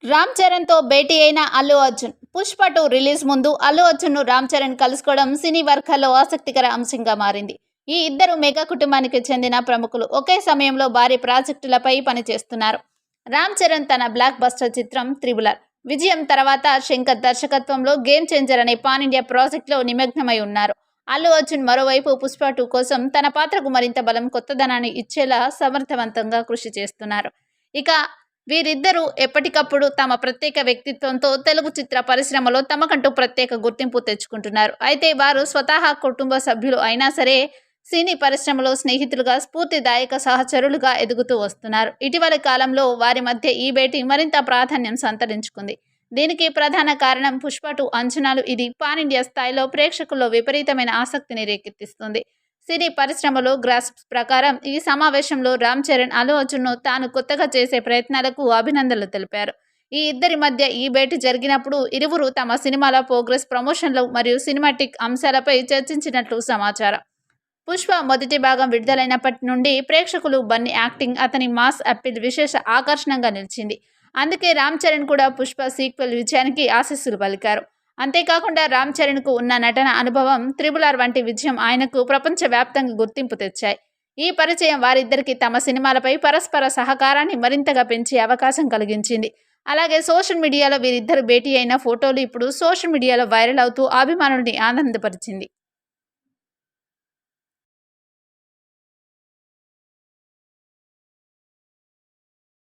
రామ్ చరణ్తో భేటీ అయిన అల్లు అర్జున్. పుష్ప 2 రిలీజ్ ముందు అల్లు అర్జున్ను రామ్ చరణ్ కలుసుకోవడం సినీ వర్గాల్లో ఆసక్తికర అంశంగా మారింది. ఈ ఇద్దరు మెగా కుటుంబానికి చెందిన ప్రముఖులు ఒకే సమయంలో భారీ ప్రాజెక్టులపై పనిచేస్తున్నారు. రామ్ చరణ్ తన బ్లాక్ బస్టర్ చిత్రం త్రిబుల్ ఆర్ విజయం తర్వాత శంకర్ దర్శకత్వంలో గేమ్ చేంజర్ అనే పాన్ ఇండియా ప్రాజెక్టులో నిమగ్నమై ఉన్నారు. అల్లు అర్జున్ మరోవైపు పుష్ప 2 కోసం తన పాత్రకు మరింత బలం, కొత్తదనాన్ని ఇచ్చేలా సమర్థవంతంగా కృషి చేస్తున్నారు. ఇక వీరిద్దరూ ఎప్పటికప్పుడు తమ ప్రత్యేక వ్యక్తిత్వంతో తెలుగు చిత్ర పరిశ్రమలో తమకంటూ ప్రత్యేక గుర్తింపు తెచ్చుకుంటున్నారు. అయితే వారు స్వతహా కుటుంబ సభ్యులు అయినా సరే సినీ పరిశ్రమలో స్నేహితులుగా, స్ఫూర్తిదాయక సహచరులుగా ఎదుగుతూ వస్తున్నారు. ఇటీవలి కాలంలో వారి మధ్య ఈ భేటీ మరింత ప్రాధాన్యం సంతరించుకుంది. దీనికి ప్రధాన కారణం పుష్ప 2 అంచనాలు. ఇది పాన్ ఇండియా స్థాయిలో ప్రేక్షకుల్లో విపరీతమైన ఆసక్తిని రేకెత్తిస్తుంది. సినీ పరిశ్రమలో గ్రాస్ప్స్ ప్రకారం ఈ సమావేశంలో రామ్ చరణ్ అల్లు అర్జున్ను తాను కొత్తగా చేసే ప్రయత్నాలకు అభినందనలు తెలిపారు. ఈ ఇద్దరి మధ్య ఈ భేటీ జరిగినప్పుడు ఇరువురు తమ సినిమాల ప్రోగ్రెస్, ప్రమోషన్లు మరియు సినిమాటిక్ అంశాలపై చర్చించినట్లు సమాచారం. పుష్ప మొదటి భాగం విడుదలైనప్పటి నుండి ప్రేక్షకులు బన్నీ యాక్టింగ్, అతని మాస్ అప్పీల్ విశేష ఆకర్షణగా నిలిచింది. అందుకే రామ్ చరణ్ కూడా పుష్ప సీక్వెల్ విజయానికి ఆశీస్సులు పలికారు. అంతేకాకుండా రామ్ చరణ్కు ఉన్న నటన అనుభవం, త్రిబుల్ ఆర్ వంటి విజయం ఆయనకు ప్రపంచవ్యాప్తంగా గుర్తింపు తెచ్చాయి. ఈ పరిచయం వారిద్దరికీ తమ సినిమాలపై పరస్పర సహకారాన్ని మరింతగా పెంచే అవకాశం కలిగించింది. అలాగే సోషల్ మీడియాలో వీరిద్దరు భేటీ అయిన ఫోటోలు ఇప్పుడు సోషల్ మీడియాలో వైరల్ అవుతూ అభిమానుల్ని ఆనందపరిచింది.